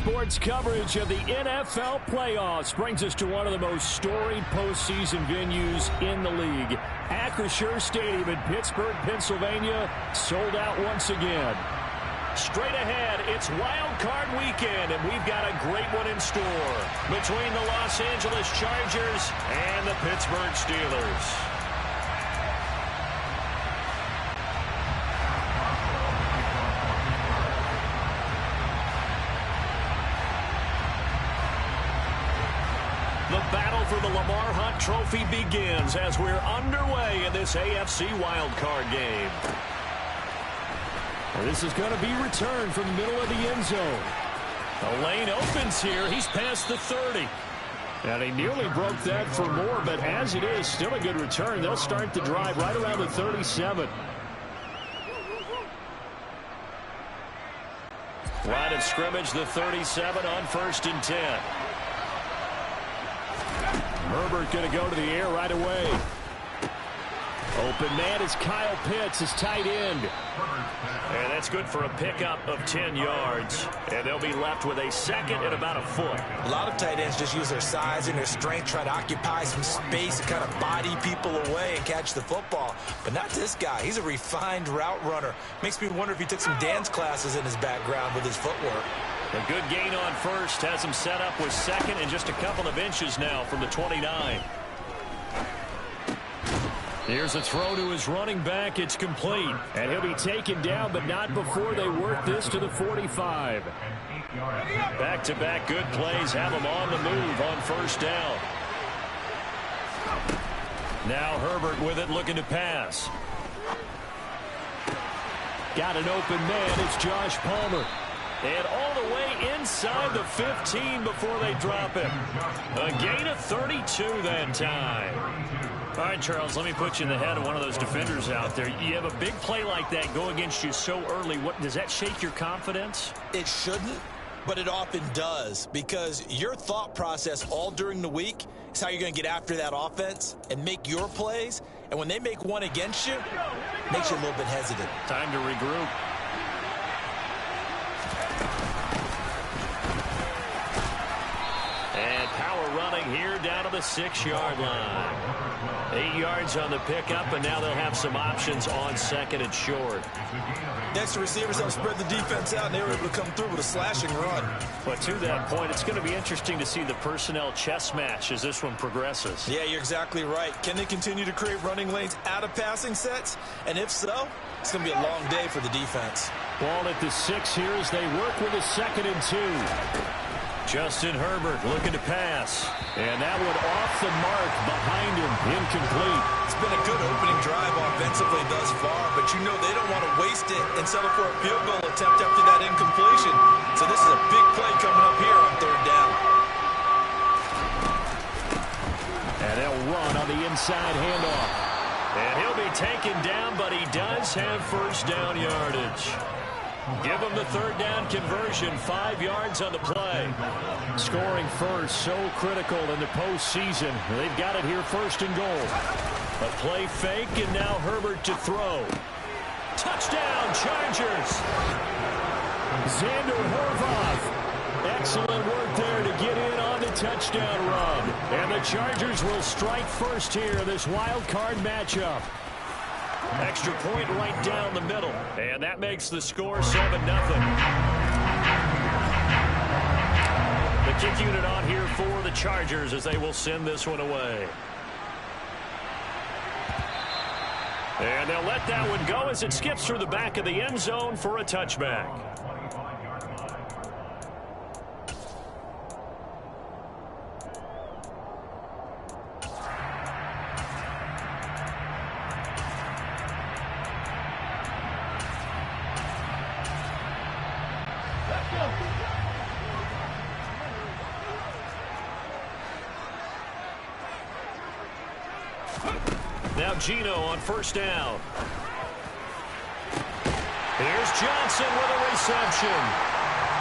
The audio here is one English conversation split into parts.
Sports coverage of the NFL playoffs brings us to one of the most storied postseason venues in the league. Acrisure Stadium in Pittsburgh, Pennsylvania, sold out once again. Straight ahead, it's Wild Card Weekend, and we've got a great one in store between the Los Angeles Chargers and the Pittsburgh Steelers. The battle for the Lamar Hunt Trophy begins as we're underway in this AFC wildcard game. Well, this is going to be returned from the middle of the end zone. The lane opens here. He's past the 30. And he nearly broke that for more, but as it is, still a good return. They'll start the drive right around the 37. Line of scrimmage, the 37 on 1st and 10. Herbert going to go to the air right away. Open man is Kyle Pitts, his tight end. And that's good for a pickup of 10 yards. And they'll be left with a second and about a foot. A lot of tight ends just use their size and their strength, try to occupy some space and kind of body people away and catch the football. But not this guy. He's a refined route runner. Makes me wonder if he took some dance classes in his background with his footwork. A good gain on first has him set up with second and just a couple of inches now from the 29. Here's a throw to his running back. It's complete. And he'll be taken down, but not before they work this to the 45. Back-to-back good plays have him on the move on 1st down. Now Herbert with it, looking to pass. Got an open man. It's Josh Palmer. And all the way inside the 15 before they drop him. A gain of 32 that time. All right, Charles, let me put you in the head of one of those defenders out there. You have a big play like that go against you so early. What does that shake your confidence? It shouldn't, but it often does, because your thought process all during the week is how you're going to get after that offense and make your plays. And when they make one against you, it makes you a little bit hesitant. Time to regroup. And power running here down to the 6-yard line. 8 yards on the pickup, and now they'll have some options on 2nd and short. Next, receivers help spread the defense out, and they were able to come through with a slashing run. But to that point, it's going to be interesting to see the personnel chess match as this one progresses. Yeah, you're exactly right. Can they continue to create running lanes out of passing sets? And if so, it's going to be a long day for the defense. Ball at the 6 here as they work with a 2nd and 2. Justin Herbert looking to pass. And that one off the mark behind him. Incomplete. It's been a good opening drive offensively thus far, but you know they don't want to waste it and settle for a field goal attempt after that incompletion. So this is a big play coming up here on 3rd down. And they'll run on the inside handoff. And he'll be taken down, but he does have 1st down yardage. Give them the 3rd down conversion, 5 yards on the play. Scoring first, so critical in the postseason. They've got it here 1st and goal. A play fake, and now Herbert to throw. Touchdown, Chargers. Xander Horvath. Excellent work there to get in on the touchdown run. And the Chargers will strike first here in this wild card matchup. Extra point right down the middle. And that makes the score 7-0. The kick unit on here for the Chargers as they will send this one away. And they'll let that one go as it skips through the back of the end zone for a touchback. Now Geno on 1st down. Here's Johnson with a reception.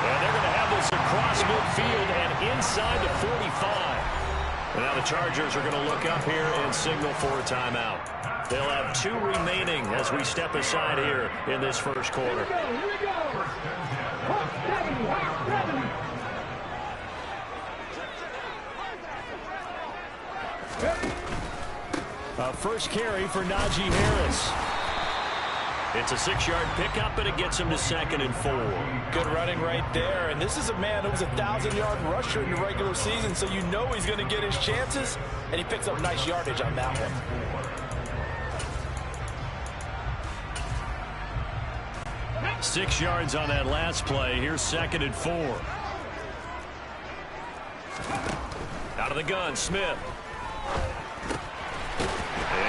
And they're going to have this across midfield and inside the 45. And now the Chargers are going to look up here and signal for a timeout. They'll have 2 remaining as we step aside here in this 1st quarter. First carry for Najee Harris. It's a 6-yard pickup, and it gets him to 2nd and 4. Good running right there. And this is a man who was a 1,000-yard rusher in the regular season, so you know he's going to get his chances, and he picks up nice yardage on that one. Six yards on that last play. Here's 2nd and 4. Out of the gun, Smith.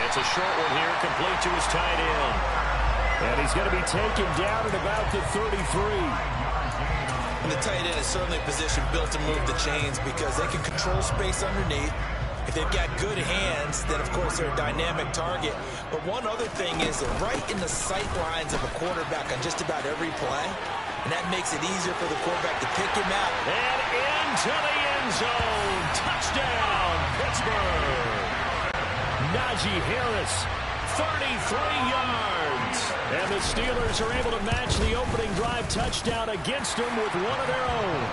It's a short one here, complete to his tight end. And he's going to be taken down at about the 33. And the tight end is certainly a position built to move the chains because they can control space underneath. If they've got good hands, then of course they're a dynamic target. But one other thing is they're right in the sight lines of a quarterback on just about every play. And that makes it easier for the quarterback to pick him out. And into the end zone. Touchdown, Pittsburgh. Najee Harris, 33 yards. And the Steelers are able to match the opening drive touchdown against them with one of their own.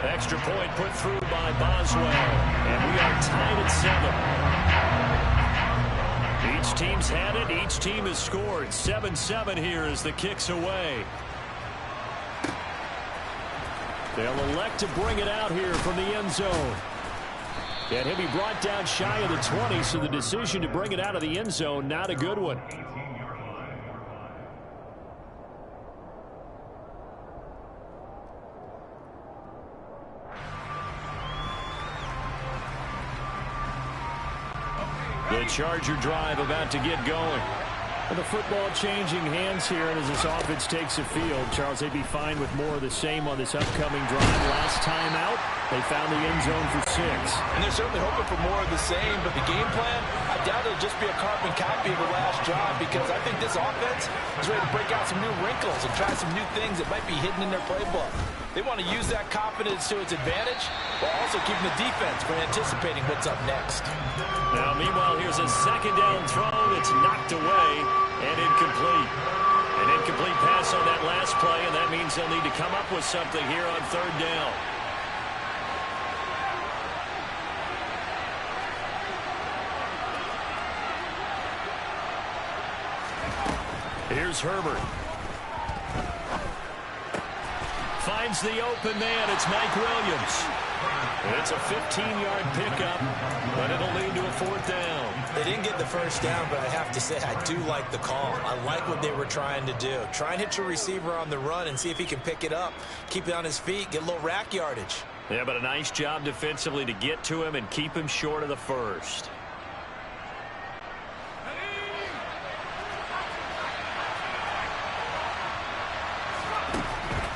Extra point put through by Boswell. And we are tied at 7. Each team's had it. Each team has scored. 7-7 here as the kick's away. They'll elect to bring it out here from the end zone. And he'll be brought down shy of the 20, so the decision to bring it out of the end zone, not a good one. The Charger drive about to get going. And the football changing hands here, and as this offense takes the field, Charles, they'd be fine with more of the same on this upcoming drive. Last time out, they found the end zone for 6. And they're certainly hoping for more of the same, but the game plan, I doubt it'll just be a carbon copy of the last drive because I think this offense is ready to break out some new wrinkles and try some new things that might be hidden in their playbook. They want to use that confidence to its advantage while also keeping the defense from anticipating what's up next. Now, meanwhile, here's a 2nd down throw that's knocked away and incomplete. An incomplete pass on that last play, and that means they'll need to come up with something here on 3rd down. Here's Herbert. Finds the open man. It's Mike Williams. It's a 15-yard pickup, but it'll lead to a 4th down. They didn't get the first down, but I have to say I do like the call. I like what they were trying to do. Try and hit your receiver on the run and see if he can pick it up. Keep it on his feet, get a little rack yardage. Yeah, but a nice job defensively to get to him and keep him short of the first.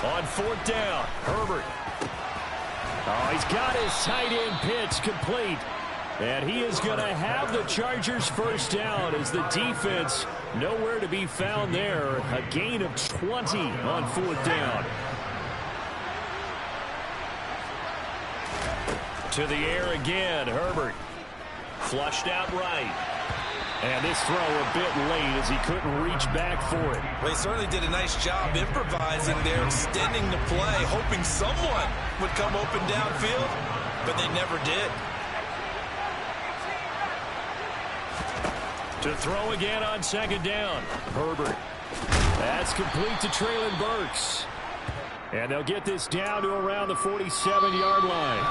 On 4th down, Herbert. Oh, he's got his tight end pitch complete. And he is going to have the Chargers first down as the defense nowhere to be found there. A gain of 20 on 4th down. To the air again, Herbert. Flushed out right. And this throw a bit late as he couldn't reach back for it. Well, he certainly did a nice job improvising there, extending the play, hoping someone would come open downfield, but they never did. To throw again on 2nd down, Herbert. That's complete to Treylon Burks. And they'll get this down to around the 47-yard line.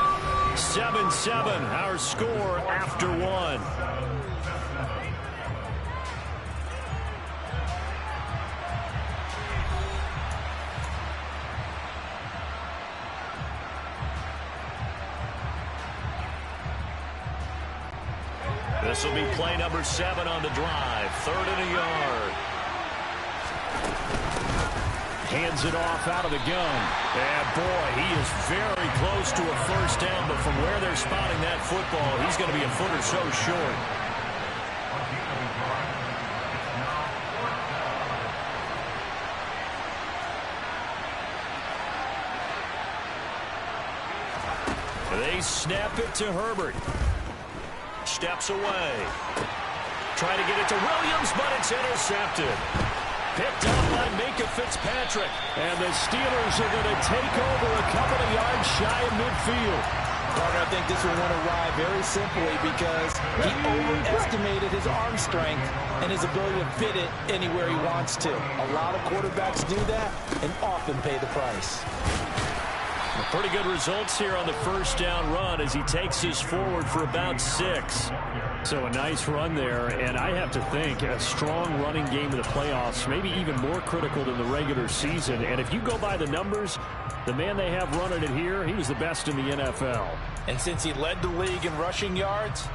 7-7, our score after 1. This will be play number 7 on the drive. 3rd and a yard. Hands it off out of the gun. And boy, he is very close to a first down, but from where they're spotting that football, he's going to be a foot or so short. They snap it to Herbert. Steps away. Trying to get it to Williams, but it's intercepted. Picked up by Minkah Fitzpatrick. And the Steelers are going to take over a couple of yards shy of midfield. Partner, I think this will win a ride very simply because he overestimated his arm strength and his ability to fit it anywhere he wants to. A lot of quarterbacks do that and often pay the price. Pretty good results here on the first down run as he takes us forward for about 6. So a nice run there, and I have to think a strong running game in the playoffs, maybe even more critical than the regular season. And if you go by the numbers, the man they have running it here, he was the best in the NFL. And since he led the league in rushing yards,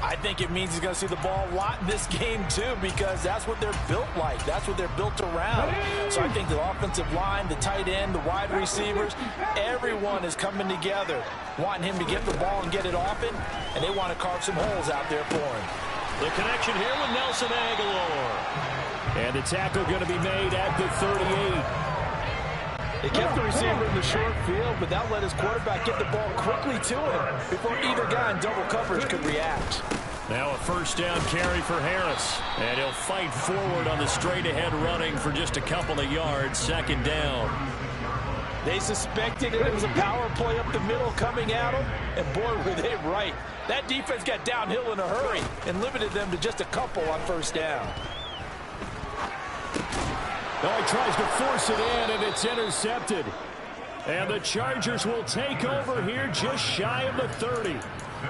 I think it means he's going to see the ball a lot in this game, too, because that's what they're built like. That's what they're built around. So I think the offensive line, the tight end, the wide receivers, everyone is coming together, wanting him to get the ball and get it often, and they want to carve some holes out there for him. The connection here with Nelson Agholor. And the tackle going to be made at the 38. They kept the receiver in the short field, but that let his quarterback get the ball quickly to him before either guy in double coverage could react. Now a first down carry for Harris. And he'll fight forward on the straight-ahead running for just a couple of yards. Second down. They suspected it was a power play up the middle coming at them, and boy, were they right. That defense got downhill in a hurry and limited them to just a couple on first down. Oh, he tries to force it in, and it's intercepted. And the Chargers will take over here just shy of the 30.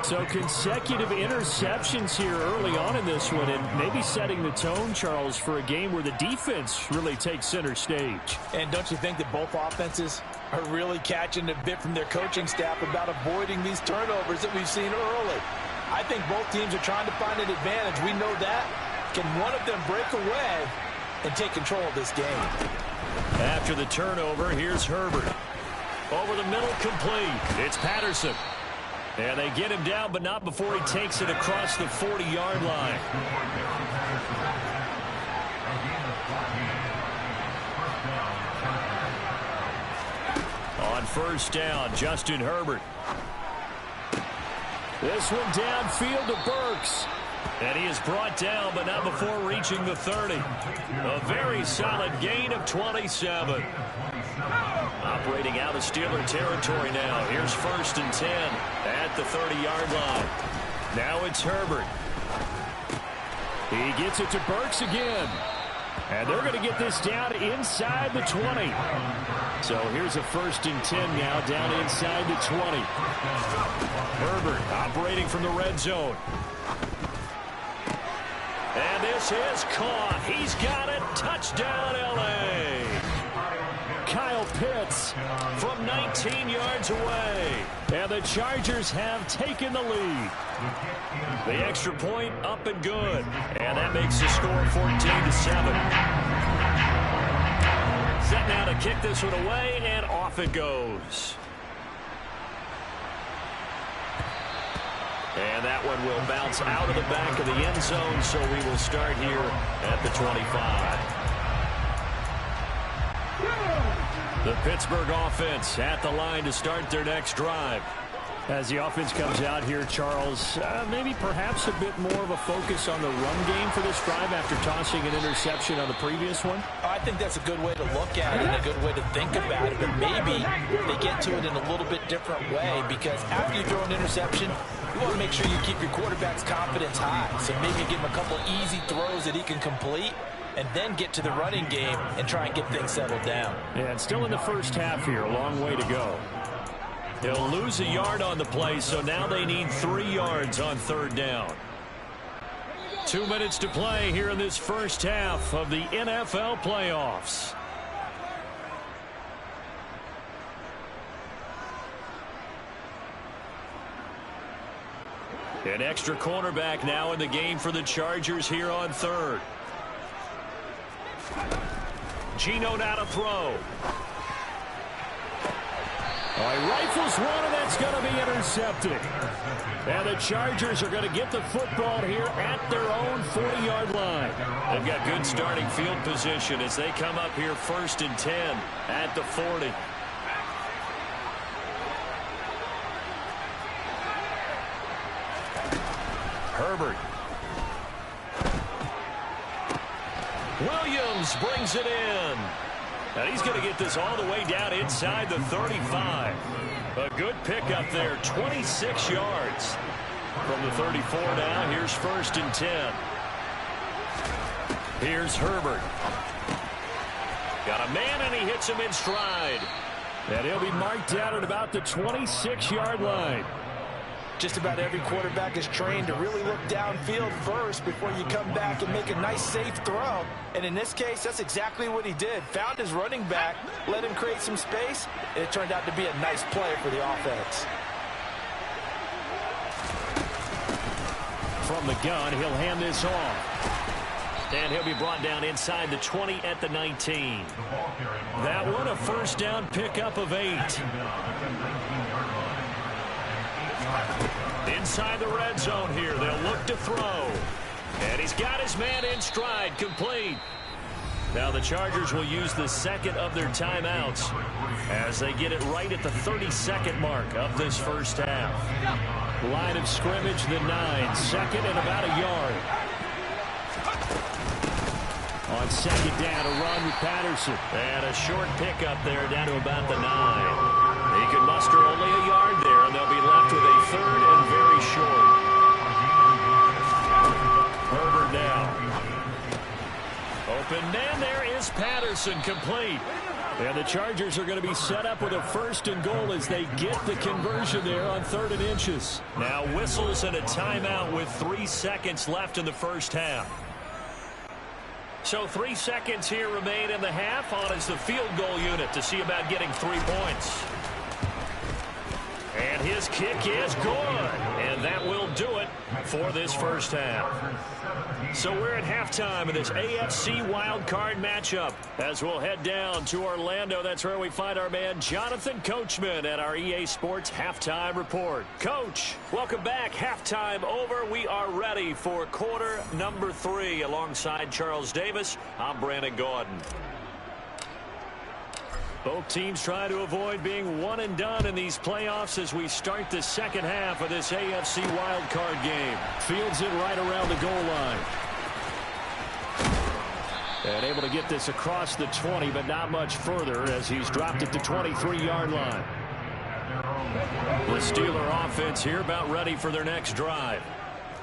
So consecutive interceptions here early on in this one, and maybe setting the tone, Charles, for a game where the defense really takes center stage. And don't you think that both offenses are really catching a bit from their coaching staff about avoiding these turnovers that we've seen early? I think both teams are trying to find an advantage. We know that. Can one of them break away and take control of this game? After the turnover, here's Herbert. Over the middle, complete. It's Patterson. And they get him down, but not before he takes it across the 40-yard line. On first down, Justin Herbert. This one downfield to Burks. And he is brought down, but not before reaching the 30. A very solid gain of 27. Operating out of Steeler territory now. Here's 1st and 10 at the 30-yard line. Now it's Herbert. He gets it to Burks again. And they're going to get this down inside the 20. So here's a 1st and 10 now down inside the 20. Herbert operating from the red zone. And this is caught. He's got it. Touchdown, L.A. Kyle Pitts from 19 yards away. And the Chargers have taken the lead. The extra point up and good. And that makes the score 14-7. Set now to kick this one away, and off it goes. And that one will bounce out of the back of the end zone, so we will start here at the 25. The Pittsburgh offense at the line to start their next drive. As the offense comes out here, Charles, maybe perhaps a bit more of a focus on the run game for this drive after tossing an interception on the previous one? I think that's a good way to look at it and a good way to think about it, but maybe they get to it in a little bit different way, because after you throw an interception, you want to make sure you keep your quarterback's confidence high. So maybe give him a couple easy throws that he can complete, and then get to the running game and try and get things settled down. Yeah, and still in the first half here, a long way to go. They'll lose a yard on the play, so now they need 3 yards on 3rd down. 2 minutes to play here in this first half of the NFL playoffs. An extra cornerback now in the game for the Chargers here on 3rd. Geno now to throw. He rifles one, and that's going to be intercepted. And the Chargers are going to get the football here at their own 40-yard line. They've got good starting field position as they come up here 1st and 10 at the 40. Herbert. Williams brings it in. And he's going to get this all the way down inside the 35. A good pickup there, 26 yards. From the 34 now, here's 1st and 10. Here's Herbert. Got a man, and he hits him in stride. And he'll be marked down at about the 26-yard line. Just about every quarterback is trained to really look downfield first before you come back and make a nice, safe throw. And in this case, that's exactly what he did. Found his running back, let him create some space, and it turned out to be a nice play for the offense. From the gun, he'll hand this off. And he'll be brought down inside the 20 at the 19. That one, a 1st down pickup of 8. Inside the red zone here, they'll look to throw. And he's got his man in stride, complete. Now the Chargers will use the 2nd of their timeouts as they get it right at the 32nd mark of this 1st half. Line of scrimmage, the 9, 2nd and about a yard. On 2nd down, a run with Patterson. And a short pickup there down to about the 9. He can muster only a yard there, and they'll be left with a 3rd and very short. Herbert now. Open man, there is Patterson, complete. And the Chargers are going to be set up with a 1st and goal as they get the conversion there on 3rd and inches. Now whistles and a timeout with 3 seconds left in the 1st half. So 3 seconds here remain in the half. On is the field goal unit to see about getting 3 points. And his kick is good. And that will do it for this 1st half. So we're at halftime in this AFC wildcard matchup as we'll head down to Orlando. That's where we find our man Jonathan Coachman at our EA Sports Halftime Report. Coach, welcome back. Halftime over. We are ready for quarter number 3 alongside Charles Davis. I'm Brandon Gordon. Both teams try to avoid being one and done in these playoffs as we start the 2nd half of this AFC wildcard game. Fields it right around the goal line. And able to get this across the 20, but not much further as he's dropped it to 23-yard line. The Steeler offense here about ready for their next drive.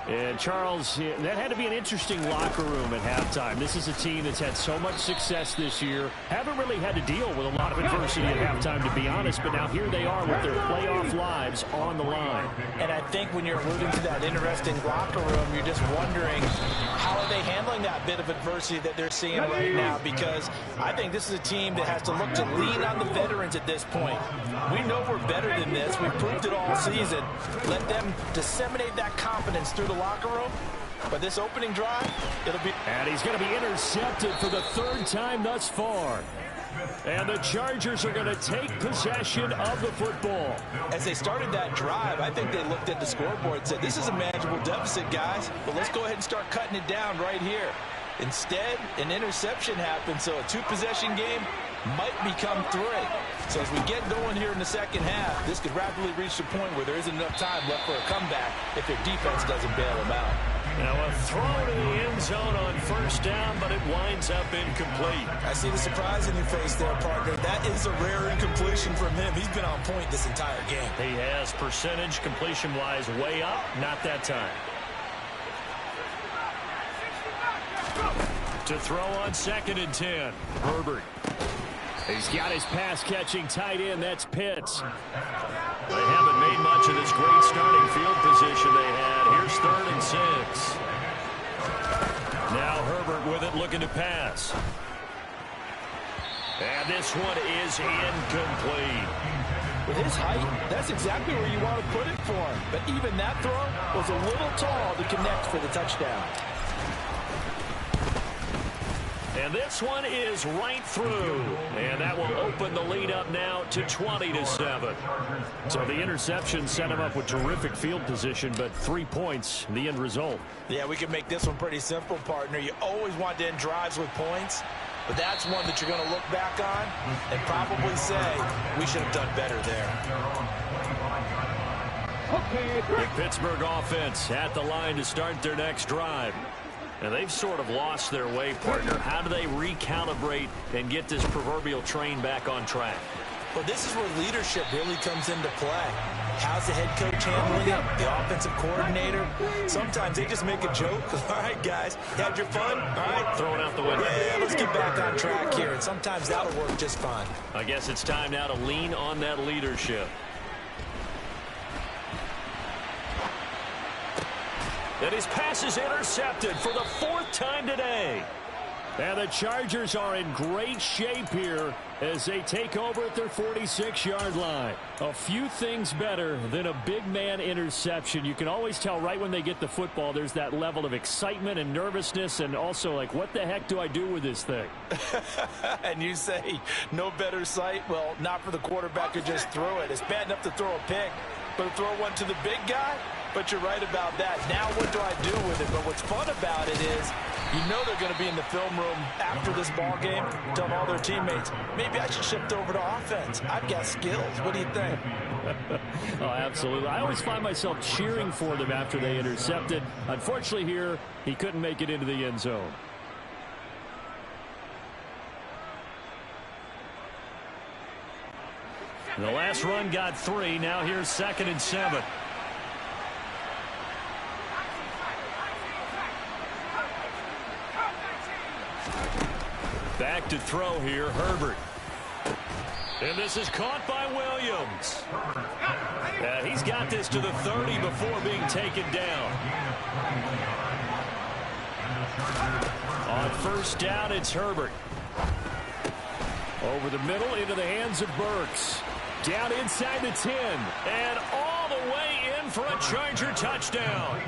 And Charles, that had to be an interesting locker room at halftime. This is a team that's had so much success this year. Haven't really had to deal with a lot of adversity at halftime, to be honest. But now here they are with their playoff lives on the line. And I think when you're alluding to that interesting locker room, you're just wondering how are they handling that bit of adversity that they're seeing right now? Because I think this is a team that has to look to lean on the veterans at this point. We know we're better than this. We've proved it all season. Let them disseminate that confidence through the locker room. But this opening drive, it'll be... And he's going to be intercepted for the 3rd time thus far. And the Chargers are going to take possession of the football. As they started that drive, I think they looked at the scoreboard and said, this is a manageable deficit, guys, but let's go ahead and start cutting it down right here. Instead, an interception happened, so a 2-possession game might become 3. So as we get going here in the 2nd half, this could rapidly reach the point where there isn't enough time left for a comeback if their defense doesn't bail them out. Now a throw to the end zone on 1st down, but it winds up incomplete. I see the surprise in your face there, partner. That is a rare incompletion from him. He's been on point this entire game. He has percentage completion-wise way up, not that time. To throw on 2nd and 10. Herbert. He's got his pass-catching tight end. That's Pitts. They haven't made much of this great starting field position they had. Here's 3rd and 6. Now Herbert with it, looking to pass. And this one is incomplete. With his height, that's exactly where you want to put it for him. But even that throw was a little tall to connect for the touchdown. And this one is right through. And that will open the lead up now to 20-7. So the interception set him up with terrific field position, but 3 points, the end result. Yeah, we can make this one pretty simple, partner. You always want to end drives with points, but that's one that you're going to look back on and probably say, we should have done better there. The Pittsburgh offense at the line to start their next drive. And they've sort of lost their way, partner. How do they recalibrate and get this proverbial train back on track? Well, this is where leadership really comes into play. How's the head coach handling it? The offensive coordinator? Sometimes they just make a joke. All right, guys, you had your fun? All right. Throw it out the window. Yeah, let's get back on track here. And sometimes that'll work just fine. I guess it's time now to lean on that leadership. And his pass is intercepted for the 4th time today. And the Chargers are in great shape here as they take over at their 46-yard line. A few things better than a big man interception. You can always tell right when they get the football, there's that level of excitement and nervousness and also like, what the heck do I do with this thing? And you say no better sight? Well, not for the quarterback who just threw it. It's bad enough to throw a pick, but to throw one to the big guy? But you're right about that. Now what do I do with it? But what's fun about it is you know they're going to be in the film room after this ball game telling all their teammates, maybe I should shift over to offense. I've got skills. What do you think? Oh, absolutely. I always find myself cheering for them after they intercepted. Unfortunately here, he couldn't make it into the end zone. The last run got 3. Now here's 2nd and 7. Back to throw here, Herbert. And this is caught by Williams. He's got this to the 30 before being taken down. On 1st down, it's Herbert. Over the middle into the hands of Burks. Down inside the 10. And all the way in for a Charger touchdown.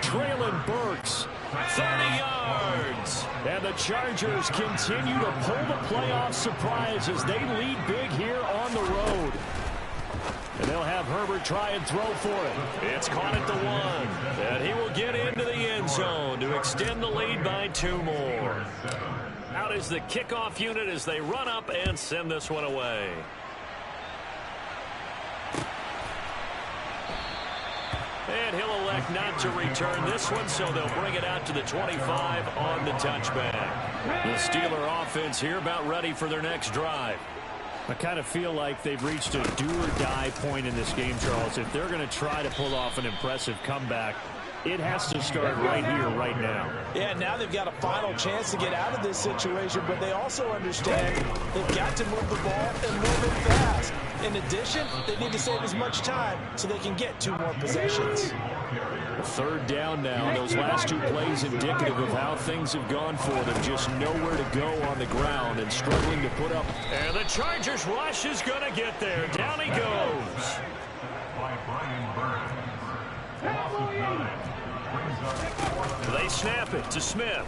Traylon Burks, 30 yards. And the Chargers continue to pull the playoff surprise as they lead big here on the road. And they'll have Herbert try and throw for it. It's caught at the 1. And he will get into the end zone to extend the lead by 2 more. Out is the kickoff unit as they run up and send this one away. And he'll elect not to return this one, so they'll bring it out to the 25 on the touchback. The Steeler offense here about ready for their next drive. I kind of feel like they've reached a do-or-die point in this game, Charles. If they're going to try to pull off an impressive comeback, it has to start right here, right now. Yeah, now they've got a final chance to get out of this situation, but they also understand they've got to move the ball and move it fast. In addition, they need to save as much time so they can get 2 more possessions. 3rd down now. Those last 2 plays indicative of how things have gone for them. Just nowhere to go on the ground and struggling to put up. And the Chargers rush is going to get there. Down he goes. They snap it to Smith.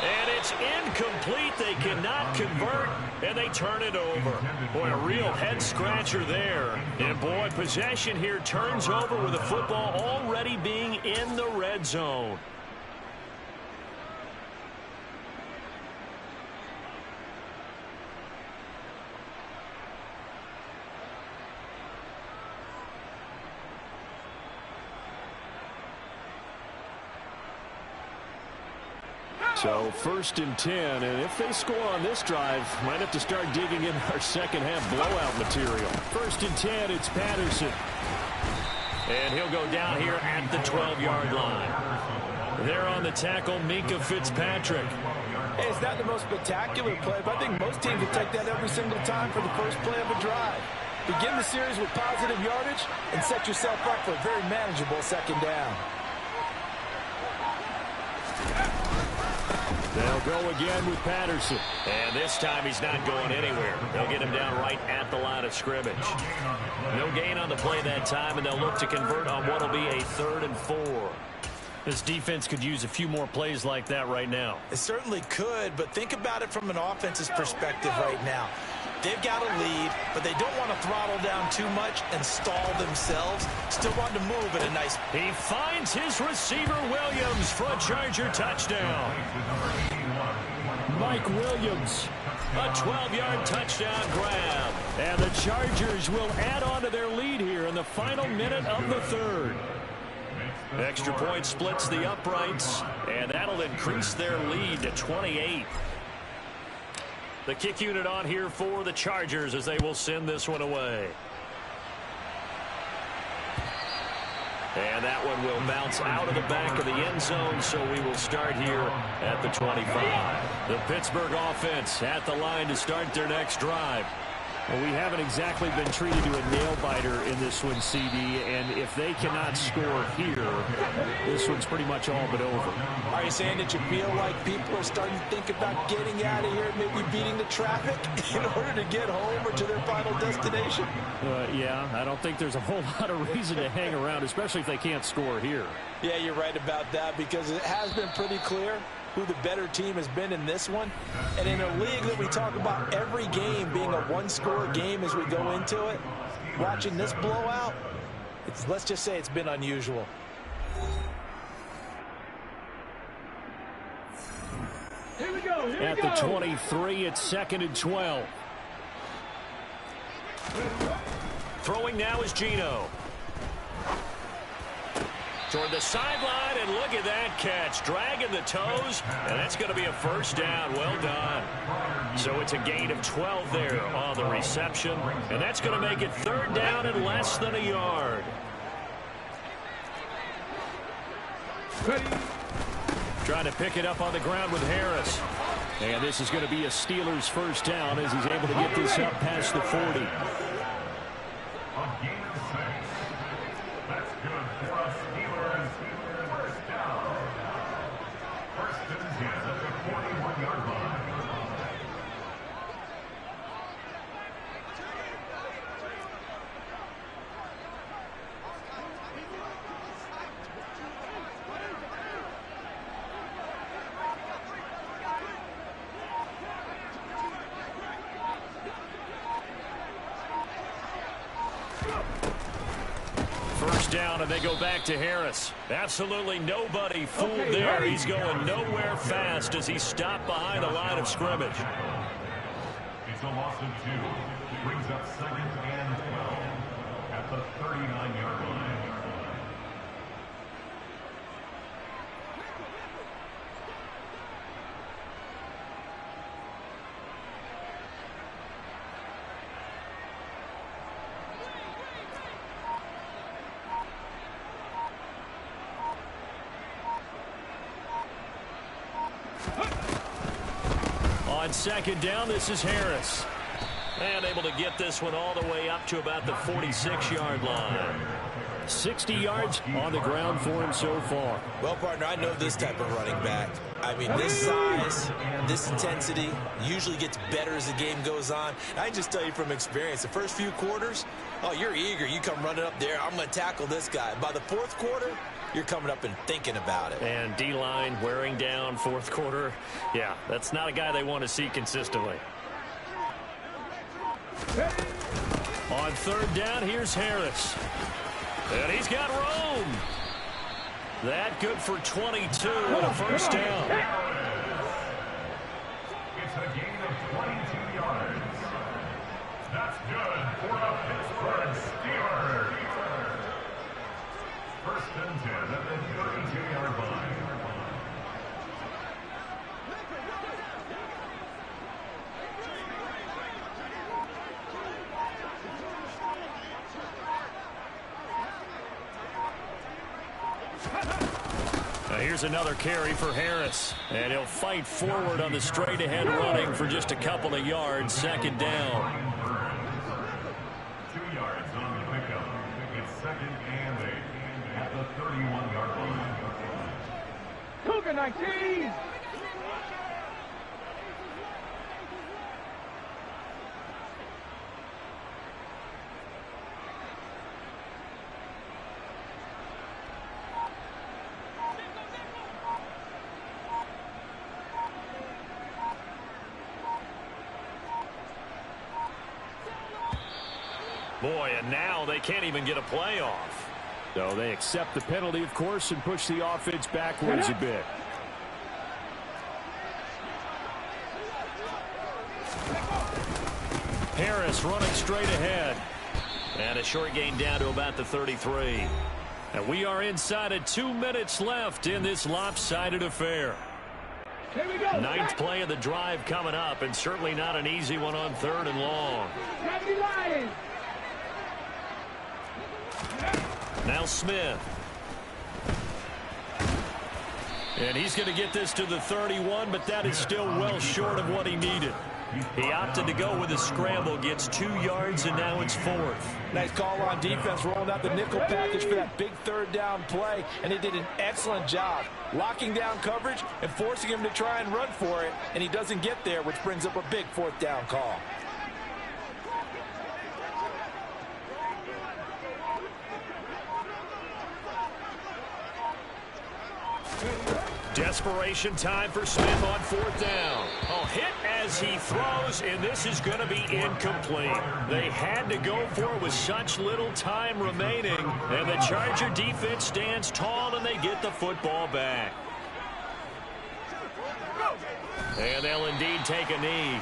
And it's incomplete. They cannot convert, and they turn it over. Boy, a real head-scratcher there. And, boy, possession here turns over with the football already being in the red zone. So 1st and 10, and if they score on this drive, might have to start digging in our second-half blowout material. 1st and 10, it's Patterson. And he'll go down here at the 12-yard line. There on the tackle, Minkah Fitzpatrick. Hey, it's not the most spectacular play, but I think most teams will take that every single time for the first play of a drive. Begin the series with positive yardage and set yourself up for a very manageable 2nd down. They'll go again with Patterson. And this time he's not going anywhere. They'll get him down right at the line of scrimmage. No gain on the play that time, and they'll look to convert on what will be a 3rd and 4. This defense could use a few more plays like that right now. It certainly could, but think about it from an offense's perspective right now. They've got a lead, but they don't want to throttle down too much and stall themselves. Still want to move at a nice... He finds his receiver, Williams, for a Charger touchdown. Mike Williams, a 12-yard touchdown grab. And the Chargers will add on to their lead here in the final minute of the third. Extra point splits the uprights, and that'll increase their lead to 28. The kick unit on here for the Chargers as they will send this one away. And that one will bounce out of the back of the end zone, so we will start here at the 25. The Pittsburgh offense at the line to start their next drive. Well, we haven't exactly been treated to a nail-biter in this one, CD, and if they cannot score here, this one's pretty much all but over. Are you saying that you feel like people are starting to think about getting out of here, maybe beating the traffic in order to get home or to their final destination? Yeah, I don't think there's a whole lot of reason to hang around, especially if they can't score here. Yeah, you're right about that, because it has been pretty clear who the better team has been in this one. And in a league that we talk about every game being a one-score game as we go into it, watching this blowout, let's just say it's been unusual. Here we go. At the 23, it's 2nd and 12. Throwing now is Geno. Toward the sideline, and look at that catch. Dragging the toes, and that's going to be a first down. Well done. So it's a gain of 12 there on the reception, and that's going to make it 3rd down and less than a yard. Ready. Trying to pick it up on the ground with Harris. And this is going to be a Steelers first down as he's able to get this up past the 40. Down, and they go back to Harris. Absolutely nobody fooled there. He's going nowhere fast as he stopped behind the line of scrimmage. It's a loss of 2. Brings up 2nd and 12 at the 39-yard line. On 2nd down, this is Harris. And able to get this one all the way up to about the 46-yard line. 60 yards on the ground for him so far. Well, partner, I know this type of running back. I mean, this size, this intensity usually gets better as the game goes on. I can just tell you from experience, the first few quarters, oh, you're eager. You come running up there, I'm going to tackle this guy. By the 4th quarter, you're coming up and thinking about it. And D-line wearing down 4th quarter. Yeah, that's not a guy they want to see consistently. On 3rd down, here's Harris. And he's got room. That good for 22 and a first down. It's a gain of 22 yards. That's good for the Pittsburgh Steelers. 1st and 10 at the 32-yard line. Here's another carry for Harris. And he'll fight forward on the straight-ahead running for just a couple of yards. 2nd down. 2 yards on the pickup. It's 2nd and 8 at the 31-yard line. Cougar 19. Boy, and now they can't even get a play off. So they accept the penalty, of course, and push the offense backwards a bit. Harris running straight ahead. And a short gain down to about the 33. And we are inside of 2 minutes left in this lopsided affair. Here we go. Ninth play of the drive coming up, and certainly not an easy one on 3rd and long. Happy Lions. Now Smith. And he's going to get this to the 31, but that is still well short of what he needed. He opted to go with a scramble, gets 2 yards, and now it's 4th. Nice call on defense, rolling out the nickel package for that big 3rd down play, and they did an excellent job locking down coverage and forcing him to try and run for it, and he doesn't get there, which brings up a big 4th down call. Desperation time for Smith on 4th down. Oh, hit as he throws, and this is going to be incomplete. They had to go for it with such little time remaining, and the Charger defense stands tall, and they get the football back. And they'll indeed take a knee.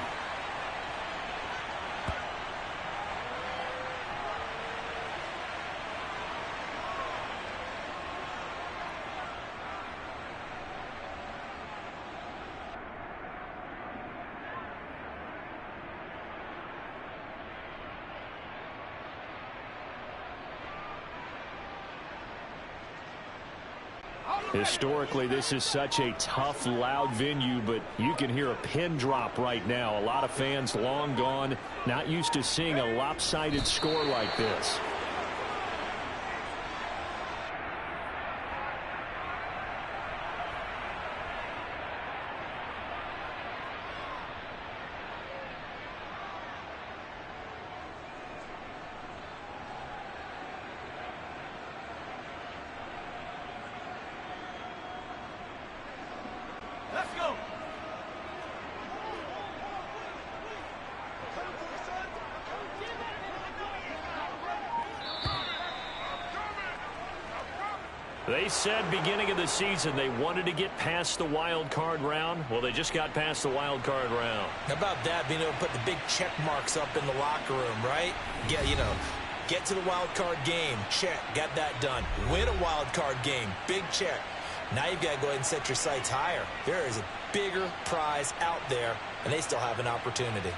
Historically, this is such a tough, loud venue, but you can hear a pin drop right now. A lot of fans long gone, not used to seeing a lopsided score like this. They said beginning of the season they wanted to get past the wild card round. Well, they just got past the wild card round. How about that, being able to put the big check marks up in the locker room, right? Get to the wild card game, check, got that done. Win a wild card game, big check. Now you've got to go ahead and set your sights higher. There is a bigger prize out there, and they still have an opportunity.